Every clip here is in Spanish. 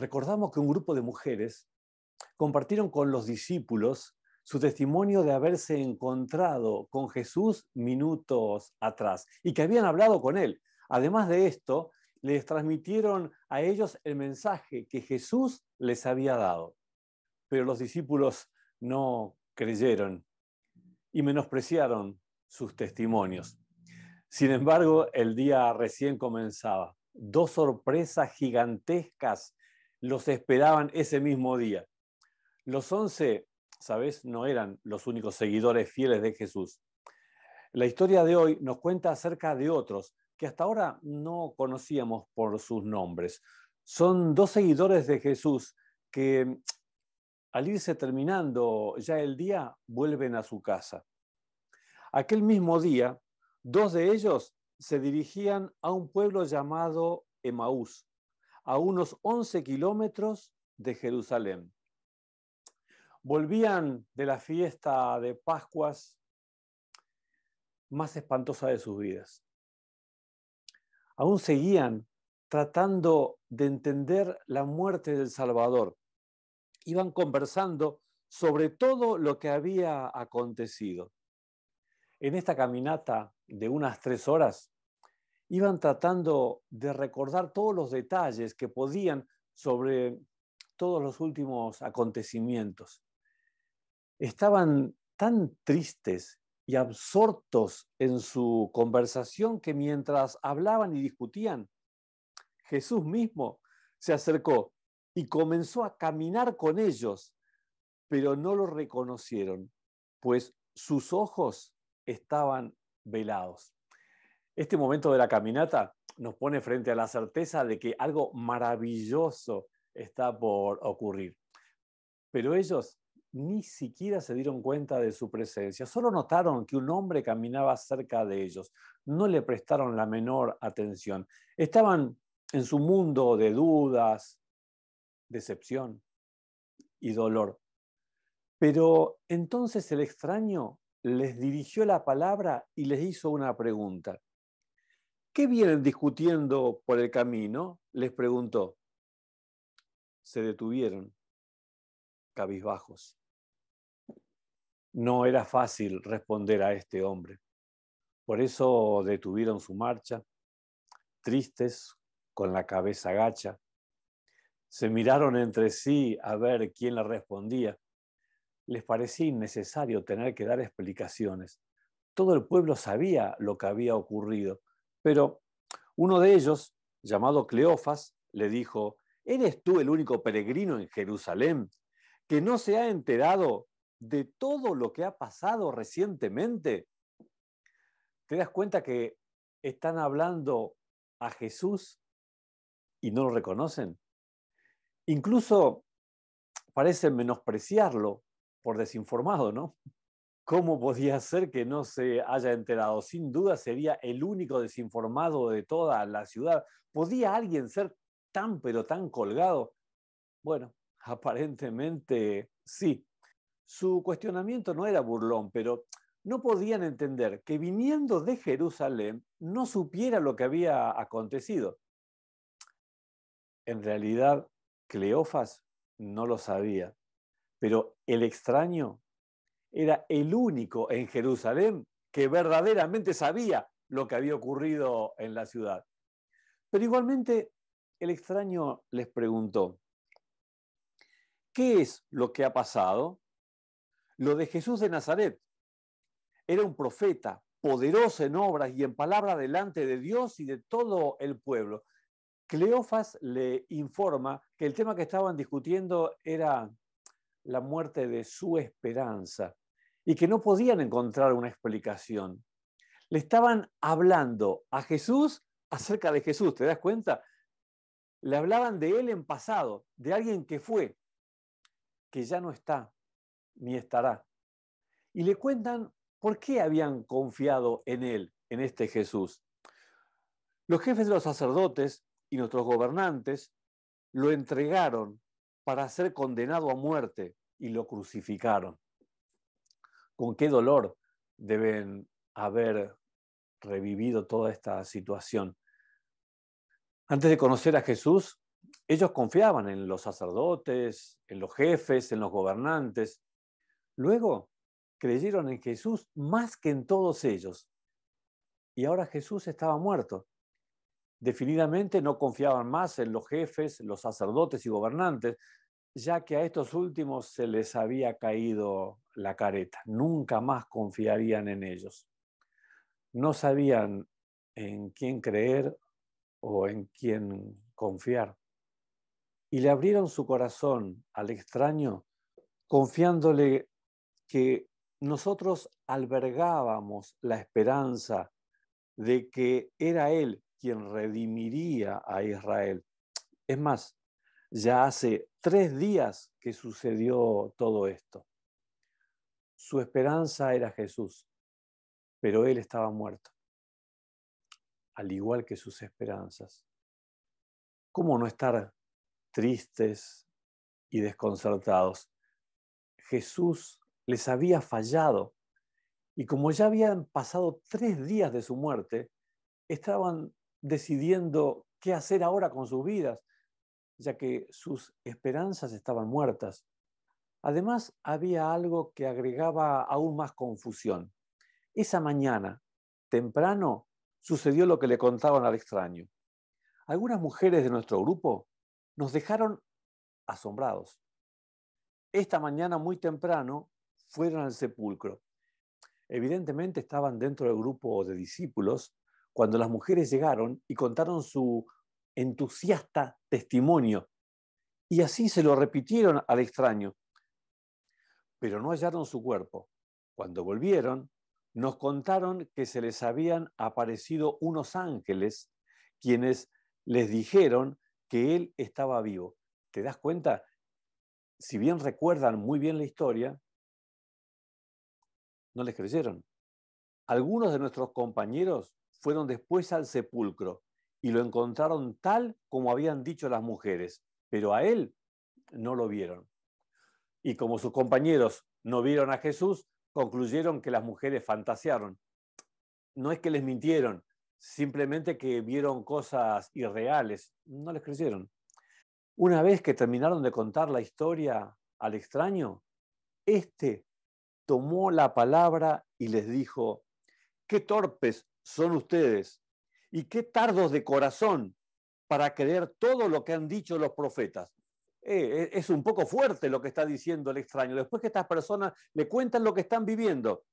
recordamos que un grupo de mujeres compartieron con los discípulos su testimonio de haberse encontrado con Jesús minutos atrás y que habían hablado con él. Además de esto, les transmitieron a ellos el mensaje que Jesús les había dado. Pero los discípulos no creyeron y menospreciaron sus testimonios. Sin embargo, el día recién comenzaba. Dos sorpresas gigantescas los esperaban ese mismo día. Los 11, ¿sabes?, no eran los únicos seguidores fieles de Jesús. La historia de hoy nos cuenta acerca de otros que hasta ahora no conocíamos por sus nombres. Son dos seguidores de Jesús que al irse terminando ya el día vuelven a su casa. Aquel mismo día, dos de ellos se dirigían a un pueblo llamado Emaús, a unos 11 kilómetros de Jerusalén. Volvían de la fiesta de Pascuas más espantosa de sus vidas. Aún seguían tratando de entender la muerte del Salvador. Iban conversando sobre todo lo que había acontecido. En esta caminata de unas 3 horas, iban tratando de recordar todos los detalles que podían sobre todos los últimos acontecimientos. Estaban tan tristes y absortos en su conversación que mientras hablaban y discutían, Jesús mismo se acercó y comenzó a caminar con ellos, pero no lo reconocieron, pues sus ojos estaban velados. Este momento de la caminata nos pone frente a la certeza de que algo maravilloso está por ocurrir. Pero ellos ni siquiera se dieron cuenta de su presencia, solo notaron que un hombre caminaba cerca de ellos, no le prestaron la menor atención. Estaban en su mundo de dudas, decepción y dolor. Pero entonces el extraño les dirigió la palabra y les hizo una pregunta. ¿Qué vienen discutiendo por el camino?, les preguntó. Se detuvieron, cabizbajos. No era fácil responder a este hombre. Por eso detuvieron su marcha, tristes, con la cabeza gacha. Se miraron entre sí a ver quién le respondía. Les parecía innecesario tener que dar explicaciones. Todo el pueblo sabía lo que había ocurrido, pero uno de ellos, llamado Cleofas, le dijo: ¿eres tú el único peregrino en Jerusalén que no se ha enterado de todo lo que ha pasado recientemente? ¿Te das cuenta que están hablando a Jesús y no lo reconocen? Incluso parecen menospreciarlo por desinformado, ¿no? ¿Cómo podía ser que no se haya enterado? Sin duda sería el único desinformado de toda la ciudad. ¿Podía alguien ser tan pero tan colgado? Bueno, aparentemente sí. Su cuestionamiento no era burlón, pero no podían entender que viniendo de Jerusalén no supiera lo que había acontecido. En realidad, Cleofas no lo sabía, pero el extraño era el único en Jerusalén que verdaderamente sabía lo que había ocurrido en la ciudad. Pero igualmente el extraño les preguntó: ¿qué es lo que ha pasado? Lo de Jesús de Nazaret. Era un profeta, poderoso en obras y en palabra delante de Dios y de todo el pueblo. Cleofas le informa que el tema que estaban discutiendo era la muerte de su esperanza y que no podían encontrar una explicación. Le estaban hablando a Jesús acerca de Jesús, ¿te das cuenta? Le hablaban de él en pasado, de alguien que fue, que ya no está, ni estará. Y le cuentan por qué habían confiado en él, en este Jesús. Los jefes de los sacerdotes y nuestros gobernantes lo entregaron para ser condenado a muerte y lo crucificaron. Con qué dolor deben haber revivido toda esta situación. Antes de conocer a Jesús, Ellos confiaban en los sacerdotes, en los jefes, en los gobernantes. Luego creyeron en Jesús más que en todos ellos. Y ahora Jesús estaba muerto. Definitivamente no confiaban más en los jefes, los sacerdotes y gobernantes, ya que a estos últimos se les había caído la careta. Nunca más confiarían en ellos. No sabían en quién creer o en quién confiar. Y le abrieron su corazón al extraño, confiándole que nosotros albergábamos la esperanza de que era Él quien redimiría a Israel. Es más, ya hace 3 días que sucedió todo esto. Su esperanza era Jesús, pero Él estaba muerto, al igual que sus esperanzas. ¿Cómo no estar tristes y desconcertados? Jesús les había fallado y como ya habían pasado 3 días de su muerte, estaban decidiendo qué hacer ahora con sus vidas, ya que sus esperanzas estaban muertas. Además, había algo que agregaba aún más confusión. Esa mañana, temprano, sucedió lo que le contaban al extraño. Algunas mujeres de nuestro grupo nos dejaron asombrados. Esta mañana, muy temprano, fueron al sepulcro. Evidentemente estaban dentro del grupo de discípulos cuando las mujeres llegaron y contaron su entusiasta testimonio. Y así se lo repitieron al extraño, pero no hallaron su cuerpo. Cuando volvieron, nos contaron que se les habían aparecido unos ángeles quienes les dijeron que él estaba vivo. ¿Te das cuenta? Si bien recuerdan muy bien la historia, no les creyeron. Algunos de nuestros compañeros fueron después al sepulcro y lo encontraron tal como habían dicho las mujeres, pero a él no lo vieron. Y como sus compañeros no vieron a Jesús, concluyeron que las mujeres fantasearon. No es que les mintieron, simplemente que vieron cosas irreales. No les creyeron. Una vez que terminaron de contar la historia al extraño, este tomó la palabra y les dijo: qué torpes son ustedes y qué tardos de corazón para creer todo lo que han dicho los profetas. Es un poco fuerte lo que está diciendo el extraño. Después que estas personas le cuentan lo que están viviendo,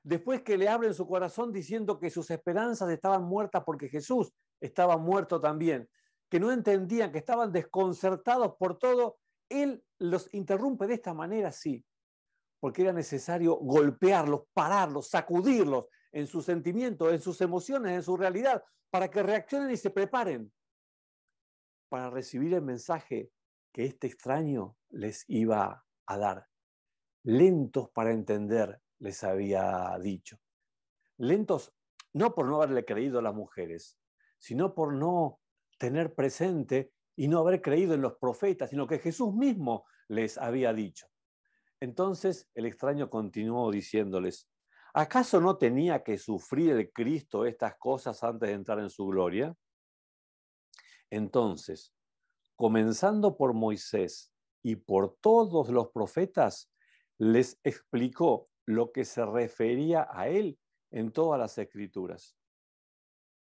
después que le abren su corazón diciendo que sus esperanzas estaban muertas porque Jesús estaba muerto también, que no entendían, que estaban desconcertados por todo, él los interrumpe de esta manera, sí, porque era necesario golpearlos, pararlos, sacudirlos en sus sentimientos, en sus emociones, en su realidad, para que reaccionen y se preparen para recibir el mensaje que este extraño les iba a dar. Lentos para entender, les había dicho. Lentos no por no haberle creído a las mujeres, sino por no tener presente y no haber creído en los profetas, sino que Jesús mismo les había dicho. Entonces el extraño continuó diciéndoles: ¿acaso no tenía que sufrir el Cristo estas cosas antes de entrar en su gloria? Entonces, comenzando por Moisés y por todos los profetas, les explicó lo que se refería a él en todas las escrituras.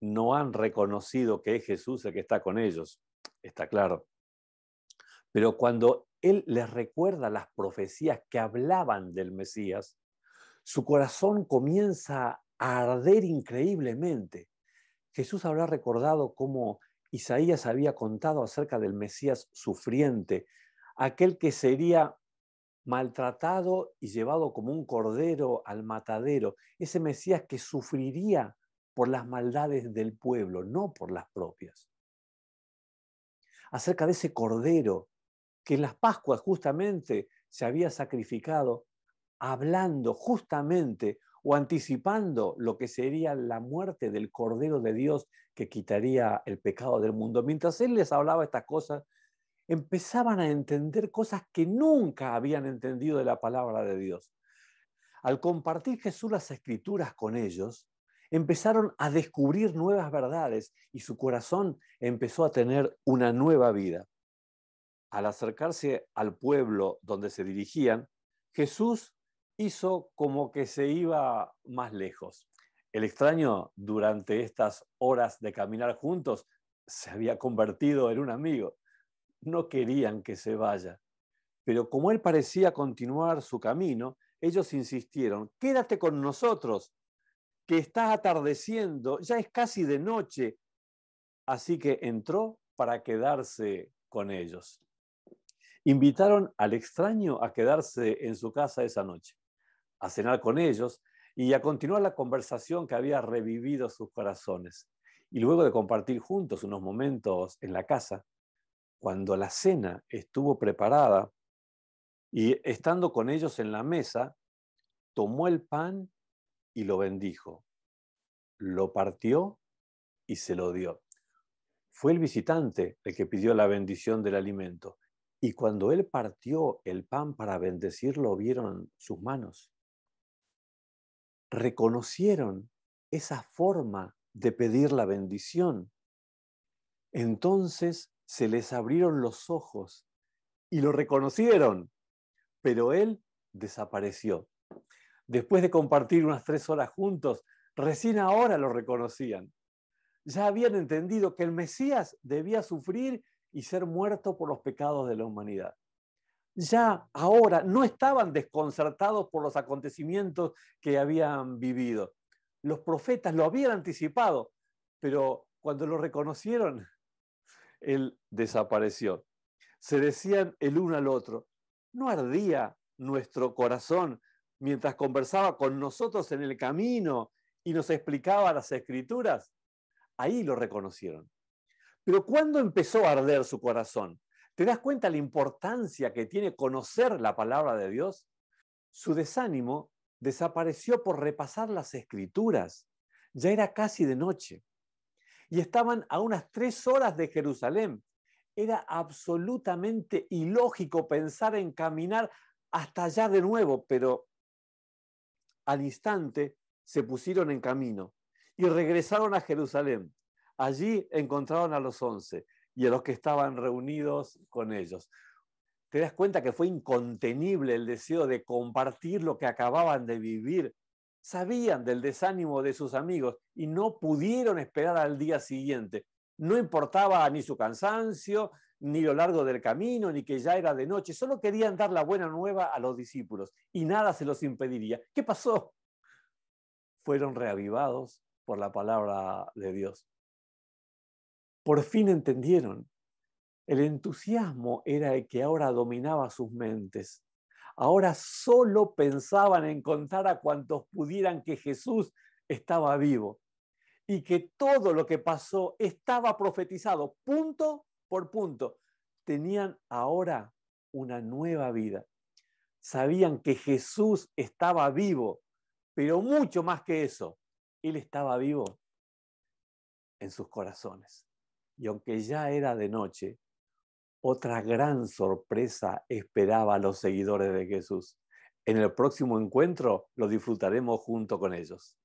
No han reconocido que es Jesús el que está con ellos, está claro. Pero cuando él les recuerda las profecías que hablaban del Mesías, su corazón comienza a arder increíblemente. Jesús habrá recordado cómo Isaías había contado acerca del Mesías sufriente, aquel que sería maltratado y llevado como un cordero al matadero, ese Mesías que sufriría por las maldades del pueblo, no por las propias. Acerca de ese cordero que en las Pascuas justamente se había sacrificado, hablando justamente o anticipando lo que sería la muerte del Cordero de Dios que quitaría el pecado del mundo. Mientras él les hablaba estas cosas, empezaban a entender cosas que nunca habían entendido de la palabra de Dios. Al compartir Jesús las escrituras con ellos, empezaron a descubrir nuevas verdades y su corazón empezó a tener una nueva vida. Al acercarse al pueblo donde se dirigían, Jesús hizo como que se iba más lejos. El extraño, durante estas horas de caminar juntos, se había convertido en un amigo. No querían que se vaya. Pero como él parecía continuar su camino, ellos insistieron: quédate con nosotros, que está atardeciendo, ya es casi de noche. Así que entró para quedarse con ellos. Invitaron al extraño a quedarse en su casa esa noche, a cenar con ellos y a continuar la conversación que había revivido sus corazones. Y luego de compartir juntos unos momentos en la casa, cuando la cena estuvo preparada y estando con ellos en la mesa, tomó el pan y lo bendijo, lo partió y se lo dio. Fue el visitante el que pidió la bendición del alimento. Y cuando él partió el pan para bendecirlo, vieron sus manos. Reconocieron esa forma de pedir la bendición. Entonces se les abrieron los ojos y lo reconocieron, pero él desapareció. Después de compartir unas 3 horas juntos, recién ahora lo reconocían. Ya habían entendido que el Mesías debía sufrir y ser muerto por los pecados de la humanidad. Ya ahora no estaban desconcertados por los acontecimientos que habían vivido. Los profetas lo habían anticipado, pero cuando lo reconocieron, él desapareció. Se decían el uno al otro: ¿no ardía nuestro corazón mientras conversaba con nosotros en el camino y nos explicaba las Escrituras? Ahí lo reconocieron. Pero ¿cuándo empezó a arder su corazón? ¿Te das cuenta la importancia que tiene conocer la palabra de Dios? Su desánimo desapareció por repasar las Escrituras. Ya era casi de noche y estaban a unas 3 horas de Jerusalén. Era absolutamente ilógico pensar en caminar hasta allá de nuevo, pero al instante se pusieron en camino y regresaron a Jerusalén. Allí encontraron a los 11 y a los que estaban reunidos con ellos. Te das cuenta que fue incontenible el deseo de compartir lo que acababan de vivir. Sabían del desánimo de sus amigos y no pudieron esperar al día siguiente. No importaba ni su cansancio, ni lo largo del camino, ni que ya era de noche. Solo querían dar la buena nueva a los discípulos y nada se los impediría. ¿Qué pasó? Fueron reavivados por la palabra de Dios. Por fin entendieron. El entusiasmo era el que ahora dominaba sus mentes. Ahora solo pensaban en contar a cuantos pudieran que Jesús estaba vivo y que todo lo que pasó estaba profetizado, punto por punto. Tenían ahora una nueva vida. Sabían que Jesús estaba vivo, pero mucho más que eso, Él estaba vivo en sus corazones. Y aunque ya era de noche, otra gran sorpresa esperaba a los seguidores de Jesús. En el próximo encuentro lo disfrutaremos junto con ellos.